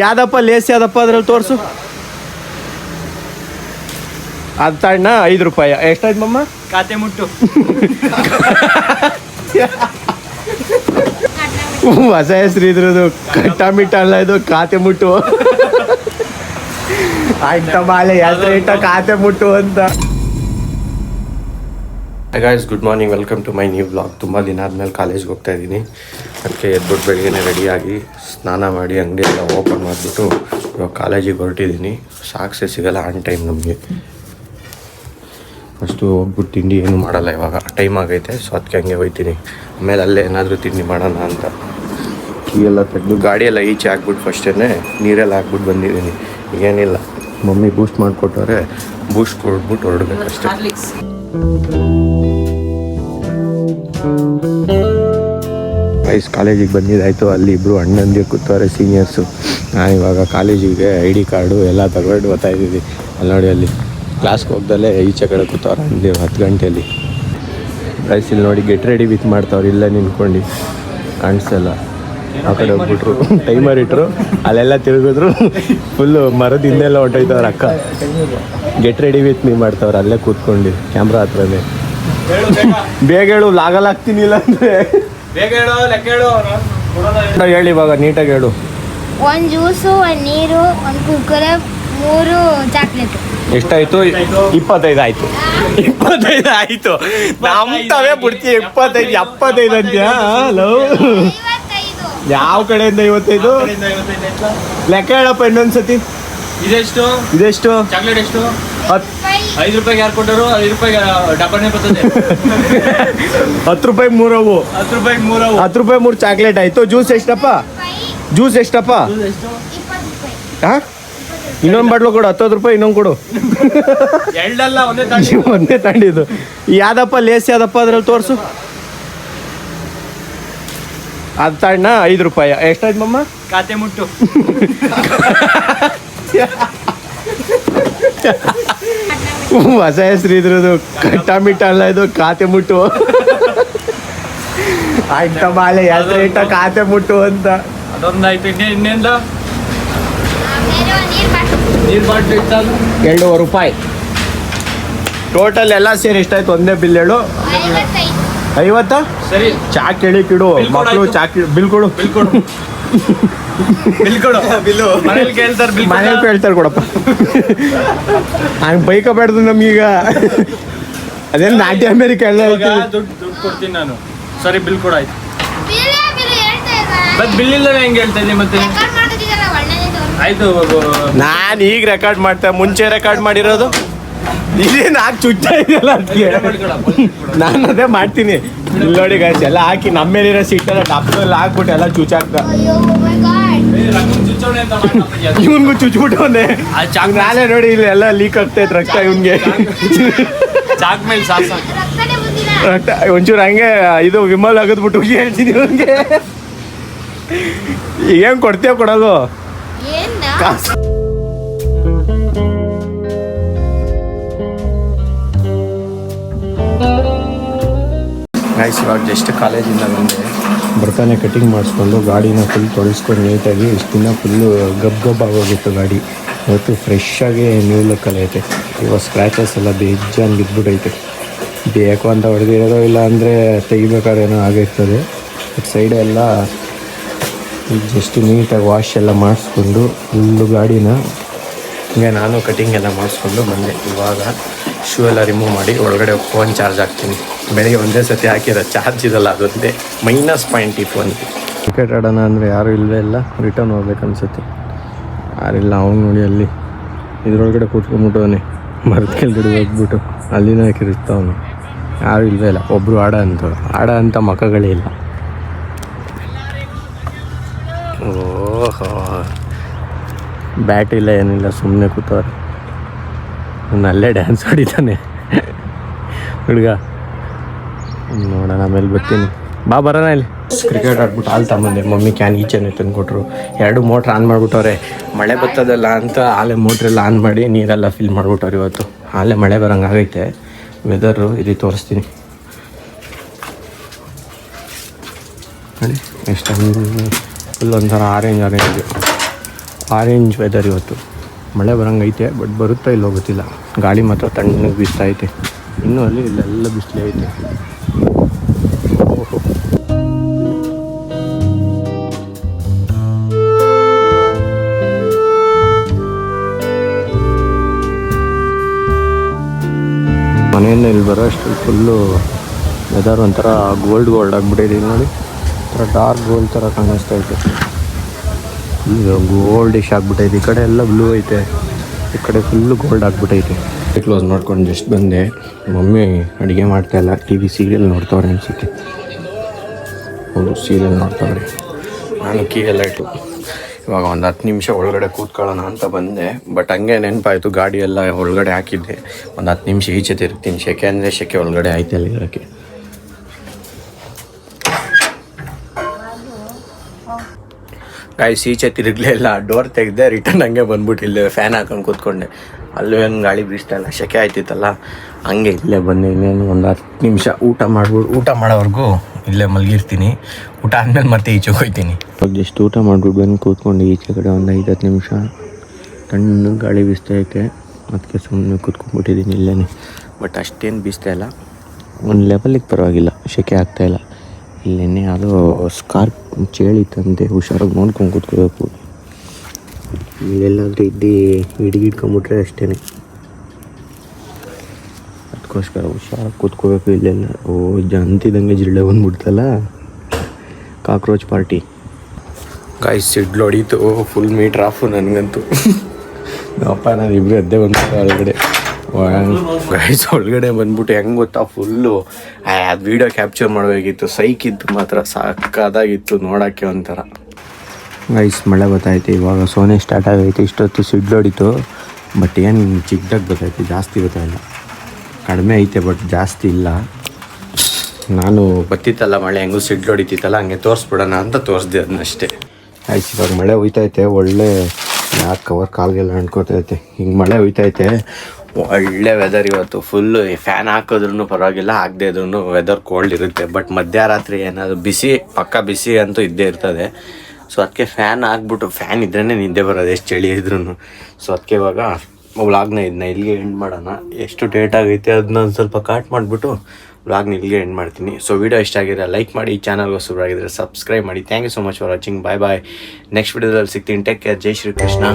ಯಾವ್ದಪ್ಪ ಲೇಸ್ ಯಾವ್ದಪ್ಪ ಅದ್ರಲ್ಲಿ ತೋರಿಸು. ಅದು ತಣ್ಣ 5 ರೂಪಾಯಿ. ಎಷ್ಟಾಯ್ತು ಮಮ್ಮ? ಖಾತೆ ಮುಟ್ಟು. ಹೊಸ ಹೆಸ್ರು ಇದ್ರದು. ಕಟ್ಟಾಮಿಟ್ಟ ಅಲ್ಲ ಇದು, ಖಾತೆ ಮುಟ್ಟು. ಆಯ್ತಾ ಬಾಳೆ ಹೆಸ್ರು ಇಟ್ಟ ಖಾತೆ ಮುಟ್ಟು ಅಂತ. Guys good morning, welcome to my new blog. ತುಂಬ ದಿನ ಆದಮೇಲೆ ಕಾಲೇಜ್ಗೆ ಹೋಗ್ತಾ ಇದ್ದೀನಿ. ಅದಕ್ಕೆ ಎದ್ಬಿಟ್ಟು ಬೆಳಗ್ಗೆ ರೆಡಿಯಾಗಿ ಸ್ನಾನ ಮಾಡಿ ಅಂಗಡಿ ಎಲ್ಲ ಓಪನ್ ಮಾಡಿಬಿಟ್ಟು ಇವಾಗ ಕಾಲೇಜಿಗೆ ಹೊರಟಿದ್ದೀನಿ. ಸಾಕ್ಸೇ ಸಿಗೋಲ್ಲ ಆನ್ ಟೈಮ್ ನಮಗೆ. ಫಸ್ಟು ಹೋಗ್ಬಿಟ್ಟು ತಿಂಡಿ ಏನು ಮಾಡಲ್ಲ, ಇವಾಗ ಟೈಮ್ ಆಗೈತೆ. ಸೊ ಅದಕ್ಕೆ ಹಂಗೆ ಹೋಗ್ತೀನಿ. ಆಮೇಲೆ ಅಲ್ಲೇ ಏನಾದರೂ ತಿಂಡಿ ಮಾಡೋಣ ಅಂತ ಕೀಯೆಲ್ಲ ತೆಗೆದು ಗಾಡಿಯೆಲ್ಲ ಈಚೆ ಹಾಕ್ಬಿಟ್ಟು ಫಸ್ಟೇ ನೀರೆಲ್ಲ ಹಾಕ್ಬಿಟ್ಟು ಬಂದಿದ್ದೀನಿ. ಏನಿಲ್ಲ, ಮಮ್ಮಿ ಬೂಸ್ಟ್ ಮಾಡಿಕೊಟ್ಟವ್ರೆ, ಬೂಸ್ಟ್ ಕೊಟ್ಬಿಟ್ಟು ಹೊರಡ್ಬೇಕಷ್ಟೇ. ವಯಸ್ಸು ಕಾಲೇಜಿಗೆ ಬಂದಿದ್ದಾಯಿತು. ಅಲ್ಲಿ ಇಬ್ಬರು ಅಣ್ಣಂದಿರು ಕೂತವ್ರೆ, ಸೀನಿಯರ್ಸು. ನಾನು ಇವಾಗ ಕಾಲೇಜಿಗೆ ID ಕಾರ್ಡು ಎಲ್ಲ ತಗೊಂಡು ಬರ್ತಾ ಇದ್ದೀವಿ. ಅಲ್ಲಿ ನೋಡಿ, ಅಲ್ಲಿ ಕ್ಲಾಸ್ಗೆ ಹೋಗ್ದಲ್ಲೇ ಈಚೆ ಕಡೆ ಕೂತವ್ರೆ ಅಂದಿರು 10 ಗಂಟೆಯಲ್ಲಿ. ವಯಸ್ಸು ಇಲ್ಲಿ ನೋಡಿ ಗೆಟ್ ರೆಡಿ ವಿತ್ ಮಾಡ್ತಾವ್ರು. ಇಲ್ಲೇ ನಿಂತ್ಕೊಂಡು ಕಾಣಿಸಲ್ಲ. ಆ ಕಡೆ ಹೋಗ್ಬಿಟ್ರು, ಟೈಮರ್ ಇಟ್ಟರು, ಅಲ್ಲೆಲ್ಲ ತಿರುಗಿದ್ರು. ಫುಲ್ಲು ಮರದ ಹಿಂದೆಲ್ಲ ಹೊಂಟೋಯ್ತವ್ರ ಅಕ್ಕ. ಗೆಟ್ ರೆಡಿ ವಿತ್ ಮೀ ಮಾಡ್ತಾವ್ರು ಅಲ್ಲೇ ಕೂತ್ಕೊಂಡು ಕ್ಯಾಮ್ರಾ ಹತ್ರನೇ. ಬೇಗ ಹೇಳು, ಲಾಗಲ್ ಹಾಕ್ತೀನಿ. ಇಲ್ಲ ಅಂದರೆ ಹೇಳಿ ಇವಾಗ ನೀಟಾಗಿ ಹೇಳು. 1 ಜ್ಯೂಸು, 1 ನೀರು, 1 ಕುರ್ಕುರೆ, 3 ಚಾಕ್ಲೇಟು. ಎಷ್ಟಾಯ್ತು? 25 ಆಯ್ತು. 25 ಆಯ್ತು. ನಮ್ತವೇ ಬಿಡ್ತೀವಿ. 25 75 ಅಂತ್ಯಾ? ಹಲೋ, ಯಾವ ಕಡೆಯಿಂದ 55? ಲೆಕ್ಕ ಹೇಳಪ್ಪ ಇನ್ನೊಂದ್ಸತಿ. ಇದೆಷ್ಟು ಚಾಕ್ಲೇಟ್ ಎಷ್ಟು? 5 ರೂಪಾಯಿಗೆ ಯಾರು ಕೊಟ್ಟರು? 5 ರೂಪಾಯಿಗೆ ಡಬ್ಬನೇ ಬರ್ತದೆ. 10 ರೂಪಾಯಿ 3 ಅವು. 10 ರೂಪಾಯಿಗೆ 3 ಅವು. 10 ರೂಪಾಯಿ 3 ಚಾಕ್ಲೇಟ್ ಆಯ್ತು. ಜ್ಯೂಸ್ ಎಷ್ಟಪ್ಪ? ಜ್ಯೂಸ್ ಎಷ್ಟಪ್ಪ? ಹಾಂ, ಇನ್ನೊಂದು ಬಾಟ್ಲು ಕೊಡು. 10 ರೂಪಾಯಿ ಇನ್ನೊಂದು ಕೊಡು. ಎರಡಲ್ಲ, ಒಂದೇ ತಂಡಿದ್ದು. ಯಾವ್ದಪ್ಪ ಲೇಸ್ ಯಾವ್ದಪ್ಪ ಅದ್ರಲ್ಲಿ ತೋರಿಸು. ಅದು ತಣ್ಣ 5 ರೂಪಾಯಿ. ಎಷ್ಟಾಯ್ತು ಮಮ್ಮ? ಖಾತೆ ಮುಟ್ಟು. ಹೊಸ ಹೆಸ್ರು ಇದ್ರದು. ಕಟ್ಟಾಮಿಟ್ಟ ಅಲ್ಲ ಇದು, ಖಾತೆ ಮುಟ್ಟು. ಆಯ್ತಾ ಬಾಳೆ ಹೆಸ್ರು ಇಟ್ಟ ಖಾತೆ ಮುಟ್ಟು ಅಂತ. ಅದೊಂದಾಯ್ತು. ಇನ್ನೇಂದ ನೀರು ಬಾಟ್ಲಿ ಇಟ್ಟಲ್ಲ. 2.5 ರೂಪಾಯಿ ಟೋಟಲ್ ಎಲ್ಲ ಸೇರಿ ಎಷ್ಟಾಯ್ತು? ಒಂದೇ ಬಿಲ್ ಹೇಳು. 50? ಸರಿ, ಚಾಕ್ ಕೇಳಿಕಿಡು ಮಕ್ಕಳು. ಚಾಕ್ ಬಿಲ್ ಕೊಡು. ಬಿಲ್ ಕೊಡು. ಬಿಲ್ ಕೊಡು. ಬಿಲ್ಲು ಮನೇಲಿ ಕೇಳ್ತಾರೆ. ಬಿಲ್ ಮನೇಲಿ ಕೇಳ್ತಾರೆ, ಕೊಡಪ್ಪ. ಹಂಗೆ ಬೈಕಬೇಡ್ದು ನಮಗೀಗ. ಅದೇನು ನಾಟಿ ಅಮೇರಿಕ ಎಲ್ಲ ಐತಿ. ದುಡ್ಡು ಕೊಡ್ತೀನಿ ನಾನು. ಸರಿ, ಬಿಲ್ ಕೊಡಾಯ್ತು. ಮತ್ತೆ ಬಿಲ್ ಇಲ್ಲದೆ ಹೆಂಗೆ ಹೇಳ್ತಾ ಇದ್ದೀನಿ ಮತ್ತೆ? ಆಯ್ತು, ನಾನು ಈಗ ರೆಕಾರ್ಡ್ ಮಾಡ್ತೆ, ಮುಂಚೆ ರೆಕಾರ್ಡ್ ಮಾಡಿರೋದು. ಇದೇನು ಹಾಕಿ ಚುಚ್ಚ ಇದೆಯಲ್ಲ ಅದಕ್ಕೆ ನಾನು ಅದೇ ಮಾಡ್ತೀನಿ. ಇಲ್ಲಿ ನೋಡಿ ಗಾಯ್ಸ್, ಎಲ್ಲ ಹಾಕಿ ನಮ್ಮ ಮೇಲಿರೋ ಸೀಟೆಲ್ಲ ಡಬ್ಬೆಲ್ಲ ಹಾಕ್ಬಿಟ್ಟು ಎಲ್ಲ ಚುಚ್ಚಾಕ್ತ. ಇವನ್ಗೂ ಚುಚ್ಬಿಟ್ಟವನೆ. ನಾಳೆ ನೋಡಿ ಇಲ್ಲಿ ಎಲ್ಲ ಲೀಕ್ ಆಗ್ತೈತೆ ರಕ್ತ ಇವನ್ಗೆ. ಚಾಕ್ ಮೇಲೆ ಸಾಸ ರಕ್ತ ಒಂಚೂರು ಹಂಗೆ ಇದು ವಿಮಲ್ ಆಗದ್ಬಿಟ್ಟು ಹೇಳ್ತೀನಿ ಇವನ್ಗೆ. ಏನು ಕೊಡ್ತೀಯ ಕೊಡೋದು ಕಾಸು? ಗೈಸ್ ಇವಾಗ ಜಸ್ಟ್ ಕಾಲೇಜಿಂದ ಬಂದೆ. ಬರ್ತಾನೆ ಕಟಿಂಗ್ ಮಾಡಿಸ್ಕೊಂಡು ಗಾಡಿನ ಫುಲ್ ತೊಳೆಸ್ಕೊಂಡು ನೀಟಾಗಿ. ಇಷ್ಟು ದಿನ ಫುಲ್ಲು ಗಬ್ಬ ಆಗೋಗಿತ್ತು ಗಾಡಿ. ಇವತ್ತು ಫ್ರೆಶ್ಶಾಗಿ ನ್ಯೂ ಲುಕ್ಕಲ್ಲಿ ಐತೆ. ಇವಾಗ ಸ್ಕ್ರ್ಯಾಚಸ್ ಎಲ್ಲ ಬೇಜಾನ್ ಬಿದ್ದುಬಿಟ್ಟೈತೆ. ಬೇಕು ಅಂತ ಹೊಡೆದಿರೋದು, ಇಲ್ಲ ಅಂದರೆ ತೆಗಿಬೇಕಾದ್ರೆ ಏನೋ ಆಗಿರ್ತದೆ. ಸೈಡೆ ಎಲ್ಲ ಜಸ್ಟ್ ನೀಟಾಗಿ ವಾಶ್ ಎಲ್ಲ ಮಾಡಿಸ್ಕೊಂಡು ಫುಲ್ಲು ಗಾಡಿನ ಹಿಂಗೆ ನಾನು ಕಟಿಂಗ್ ಎಲ್ಲ ಮಾಡಿಸ್ಕೊಂಡು ಬಂದೆ. ಇವಾಗ ಶೂ ಎಲ್ಲ ರಿಮೂವ್ ಮಾಡಿ ಒಳಗಡೆ ಫೋನ್ ಚಾರ್ಜ್ ಹಾಕ್ತೀನಿ. ಬೆಳಗ್ಗೆ ಒಂದೇ ಸತಿ ಹಾಕಿರೋ ಚಾರ್ಜ್ ಇದಲ್ಲ, ಅದೊಂದೇ -ಪಾಯಿಂಟ್ ಈ ಫೋನ್ಗೆ. ಕ್ರಿಕೆಟ್ ಆಡೋಣ ಅಂದರೆ ಯಾರೂ ಇಲ್ಲವೇ ಇಲ್ಲ. ರಿಟರ್ನ್ ಹೋಗ್ಬೇಕು ಅನ್ಸುತ್ತೆ. ಯಾರಿಲ್ಲ. ಅವ್ನು ನೋಡಿ ಅಲ್ಲಿ ಇದ್ರೊಳಗಡೆ ಕೂತ್ಕೊಂಡ್ಬಿಟ್ಟವನೇ, ಮರದ ಕೆಳಗಡೆ ಹೋಗ್ಬಿಟ್ಟು ಅಲ್ಲಿನ ಕಿರಿಸ್ತಾವನು. ಯಾರೂ ಇಲ್ಲವೇ ಇಲ್ಲ. ಒಬ್ಬರು ಆಡ ಅಂತ ಮಕ್ಕಗಳೇ ಇಲ್ಲ. ಓಹೋ, ಬ್ಯಾಟ್ ಇಲ್ಲ ಏನಿಲ್ಲ, ಸುಮ್ಮನೆ ಕೂತವ್ರೆ. ಅಲ್ಲೇ ಡ್ಯಾನ್ಸ್ ಹೊಡಿತಾನೆ ಹುಡುಗ. ನೋಡೋಣ ಆಮೇಲೆ ಬರ್ತೀನಿ. ಬರೋಣ ಇಲ್ಲಿ. ಕ್ರಿಕೆಟ್ ಆಡ್ಬಿಟ್ಟು ಹಾಲು ತಗೊಂಬಂದೆ. ಮಮ್ಮಿ ಕ್ಯಾನ್ ಈಚೆನೆ ತಂದುಕೊಟ್ರು. 2 ಮೋಟ್ರ್ ಆನ್ ಮಾಡಿಬಿಟ್ಟವ್ರೆ. ಮಳೆ ಬರ್ತದಲ್ಲ ಅಂತ ಆಲೆ ಮೋಟ್ರೆಲ್ಲ ಆನ್ ಮಾಡಿ ನೀರೆಲ್ಲ ಫಿಲ್ ಮಾಡಿಬಿಟ್ಟವ್ರು. ಇವತ್ತು ಆಲೆ ಮಳೆ ಬರೋಂಗೆ ಆಗೈತೆ ವೆದರು. ಇದು ತೋರಿಸ್ತೀನಿ ನೋಡಿ. ಎಷ್ಟು ಫುಲ್ ಒಂಥರ ಆರೆಂಜ್ ಆರೆಂಜ್ ವೆದರ್ ಇವತ್ತು. ಮಳೆ ಬರೋಂಗೈತೆ, ಬಟ್ ಬರುತ್ತಾ ಇಲ್ಲೋ ಗೊತ್ತಿಲ್ಲ. ಗಾಳಿ ಮಾತ್ರ ತಣ್ಣಗೆ ಬೀಸ್ತಾ ಐತೆ. ಇನ್ನೂ ಅಲ್ಲಿ ಇಲ್ಲೆಲ್ಲ ಬಿಸಿಲೇ ಐತೆ. ಓಹೋ, ಮನೆಯಿಂದ ಇಲ್ಲಿ ಬರೋ ಅಷ್ಟು ಫುಲ್ಲು ವೆದರ್ ಒಂಥರ ಗೋಲ್ಡ್ ಆಗಿಬಿಟ್ಟಿದೆ. ನೋಡಿ, ಒಂಥರ ಡಾರ್ಕ್ ಗೋಲ್ಡ್ ಥರ ಕಾಣಿಸ್ತಾ ಐತೆ. ಈಗ ಗೋಲ್ಡಿಶ್ ಆಗ್ಬಿಟ್ಟೈತೆ. ಈ ಕಡೆ ಎಲ್ಲ ಬ್ಲೂ ಐತೆ, ಈ ಕಡೆ ಫುಲ್ಲು ಗೋಲ್ಡ್ ಆಗಿಬಿಟ್ಟೈತೆ. ಕ್ಲೋಸ್ ಮಾಡ್ಕೊಂಡು ಜಸ್ಟ್ ಬಂದೆ. ಮಮ್ಮಿ ಅಡುಗೆ ಮಾಡ್ತಾಯಿಲ್ಲ, ಟಿ ವಿ ಸೀರಿಯಲ್ ನೋಡ್ತವ್ರೆ ಅನಿಸುತ್ತೆ. ಹೌದು, ಸೀರಿಯಲ್ ನೋಡ್ತವ್ರೆ. ನಾನು ಕೀ ಎಲ್ಲ ಇಟ್ಟು ಇವಾಗ ಒಂದು 10 ನಿಮಿಷ ಒಳಗಡೆ ಕೂತ್ಕೊಳ್ಳೋಣ ಅಂತ ಬಂದೆ. ಬಟ್ ಹಂಗೆ ನೆನಪಾಯಿತು, ಗಾಡಿ ಎಲ್ಲ ಒಳಗಡೆ ಹಾಕಿದ್ದೆ. ಒಂದು 10 ನಿಮಿಷ ಈಚೆ ತಿರುಗ್ತೀನಿ. ಸೆಕೆ ಅಂದರೆ ಸೆಕೆ, ಒಳಗಡೆ ಆಯ್ತಲ್ಲ ಇರೋಕ್ಕೆ. ಗಾಯ್ಸ್ ಈಚೆ ತಿರುಗಲೇ ಇಲ್ಲ, ಡೋರ್ ತೆಗೆದೆ, ರಿಟರ್ನ್ ಹಂಗೆ ಬಂದ್ಬಿಟ್ಟು ಇಲ್ಲೇ ಫ್ಯಾನ್ ಹಾಕೊಂಡು ಕೂತ್ಕೊಂಡೆ. ಅಲ್ಲೂ ಏನು ಗಾಳಿ ಬೀಸ್ತಾ ಇಲ್ಲ, ಸೆಕೆ ಆಯ್ತಿತ್ತಲ್ಲ, ಹಂಗೆ ಇಲ್ಲೇ ಬಂದೆ. ಇನ್ನೇನು ಒಂದು 10 ನಿಮಿಷ ಊಟ ಮಾಡೋವರೆಗೂ ಇಲ್ಲೇ ಮಲಗಿರ್ತೀನಿ. ಊಟ ಆದಮೇಲೆ ಮತ್ತೆ ಈಚೆಗೆ ಹೋಗ್ತೀನಿ. ಜಸ್ಟ್ ಊಟ ಮಾಡ್ಬಿಟ್ಟು ಬಂದು ಕೂತ್ಕೊಂಡು ಈಚೆ ಕಡೆ ಒಂದು 5-10 ನಿಮಿಷ ತಣ್ಣಗೆ ಗಾಳಿ ಬೀಸ್ತಾ ಐತೆ. ಅದಕ್ಕೆ ಸುಮ್ಮನೆ ಕೂತ್ಕೊಂಡ್ಬಿಟ್ಟಿದ್ದೀನಿ ಇಲ್ಲೇ. ಬಟ್ ಅಷ್ಟೇನು ಬೀಸ್ತಾ ಇಲ್ಲ, ಒಂದು ಲೆವೆಲಿಗೆ ಪರವಾಗಿಲ್ಲ, ಸೆಕೆ ಆಗ್ತಾಯಿಲ್ಲ. ಇಲ್ಲೇನೆ ಅದು ಸ್ಕಾರ್ಪ್ ಚೇಳಿತ್ತಂತೆ, ಹುಷಾರಾಗಿ ನೋಡ್ಕೊಂಡು ಕೂತ್ಕೋಬೇಕು. ಇಲ್ಲೆಲ್ಲಾದರೂ ಹಿಡ್ಕೊಂಬಿಟ್ರೆ ಅಷ್ಟೇ, ಅದಕ್ಕೋಸ್ಕರ ಹುಷಾರಾಗಿ ಕೂತ್ಕೋಬೇಕು. ಇಲ್ಲೆಲ್ಲ ಅಂತಿದ್ದಂಗೆ ಜಿರಳೆ ಬಂದ್ಬಿಡ್ತಲ್ಲ, ಕಾಕ್ರೋಚ್ ಪಾರ್ಟಿ. ಗಾಯ್ಸ್ ಸಿಡ್ಲು ಹೊಡೀತು, ಫುಲ್ ಮೀಟ್ರ್ ಆಫು ನನಗಂತೂ. ಅಪ್ಪ ನಾನು ಇಬ್ಬರು ಎದ್ದೆ ಬಂದ್ಬಿಟ್ಟು ಒಳಗಡೆ. ಗಾಯ್ಸ್ ಒಳಗಡೆ ಬಂದ್ಬಿಟ್ಟು ಹೆಂಗೆ ಗೊತ್ತಾ, ಫುಲ್ಲು ಅದು ವೀಡಿಯೋ ಕ್ಯಾಪ್ಚರ್ ಮಾಡಬೇಕಿತ್ತು. ಸೈಕಿತ್ತು ಮಾತ್ರ, ಸಾಕಾದಾಗಿತ್ತು ನೋಡೋಕ್ಕೆ ಒಂಥರ. ಗೈಸ್ ಮಳೆ ಗೊತ್ತಾಯ್ತು, ಇವಾಗ ಸೋನೆ ಸ್ಟಾರ್ಟ್ ಆಗೈತೆ. ಇಷ್ಟೊತ್ತು ಸಿಡ್ಲು ಹೊಡಿತು, ಬಟ್ ಏನು ಚಿಕ್ಕದಾಗಿ ಗೊತ್ತಾಯ್ತು, ಜಾಸ್ತಿ ಗೊತ್ತಾಯಿಲ್ಲ. ಕಡಿಮೆ ಐತೆ ಬಟ್ ಜಾಸ್ತಿ ಇಲ್ಲ. ನಾನು ಬತ್ತಿತ್ತಲ್ಲ ಮಳೆ, ಹೆಂಗೂ ಸಿಡ್ಲು ಹೊಡಿತಿತ್ತಲ್ಲ, ಹಂಗೆ ತೋರಿಸ್ಬಿಡೋಣ ಅಂತ ತೋರಿಸ್ದೆ ಅದನ್ನಷ್ಟೇ. ಆಯ್ತು, ಇವಾಗ ಮಳೆ ಹೋಯ್ತೈತೆ. ಒಳ್ಳೆ ಯಾಕೆ ಕವರ್ ಕಾಲ್ಗೆಲ್ಲ ಅಂಟ್ಕೋತೈತೆ. ಹಿಂಗೆ ಮಳೆ ಹೋಯ್ತೈತೆ. ಒಳ್ಳೆ ವೆದರ್ ಇವತ್ತು. ಫುಲ್ಲು ಫ್ಯಾನ್ ಹಾಕಿದ್ರೂ ಪರವಾಗಿಲ್ಲ, ಹಾಕದೇ ಇದ್ರೂ ವೆದರ್ ಕೋಲ್ಡ್ ಇರುತ್ತೆ. ಬಟ್ ಮಧ್ಯರಾತ್ರಿ ಏನಾದರೂ ಪಕ್ಕ ಬಿಸಿ ಅಂತೂ ಇದ್ದೇ ಇರ್ತದೆ. ಸೊ ಅದಕ್ಕೆ ಫ್ಯಾನ್ ಹಾಕ್ಬಿಟ್ಟು, ಫ್ಯಾನ್ ಇದ್ರೇ ನಿದ್ದೆ ಬರೋದು ಎಷ್ಟು ಚಳಿ ಇದ್ರೂ. ಸೊ ಅದಕ್ಕೆ ಇವಾಗ ವ್ಲಾಗ್ನ ಇದನ್ನ ಇಲ್ಲಿಗೆ ಎಂಡ್ ಮಾಡೋಣ. ಎಷ್ಟು ಡೇಟ್ ಆಗೈತೆ ಅದನ್ನ ಒಂದು ಸ್ವಲ್ಪ ಕಾಟ್ ಮಾಡಿಬಿಟ್ಟು ವ್ಲಾಗ್ನ ಇಲ್ಲಿಗೆ ಎಂಡ್ ಮಾಡ್ತೀನಿ. ಸೊ ವಿಡಿಯೋ ಇಷ್ಟ ಆಗಿದ್ರೆ ಲೈಕ್ ಮಾಡಿ, ಈ ಚಾನಲ್ಗೆ ಹೊಸಬರಾಗಿದ್ದರೆ ಸಬ್ಸ್ಕ್ರೈಬ್ ಮಾಡಿ. Thank you so much for watching. Bye. Next ವಿಡಿಯೋದಲ್ಲಿ ಸಿಗ್ತೀನಿ. Take care. ಜೈ ಶ್ರೀ ಕೃಷ್ಣ.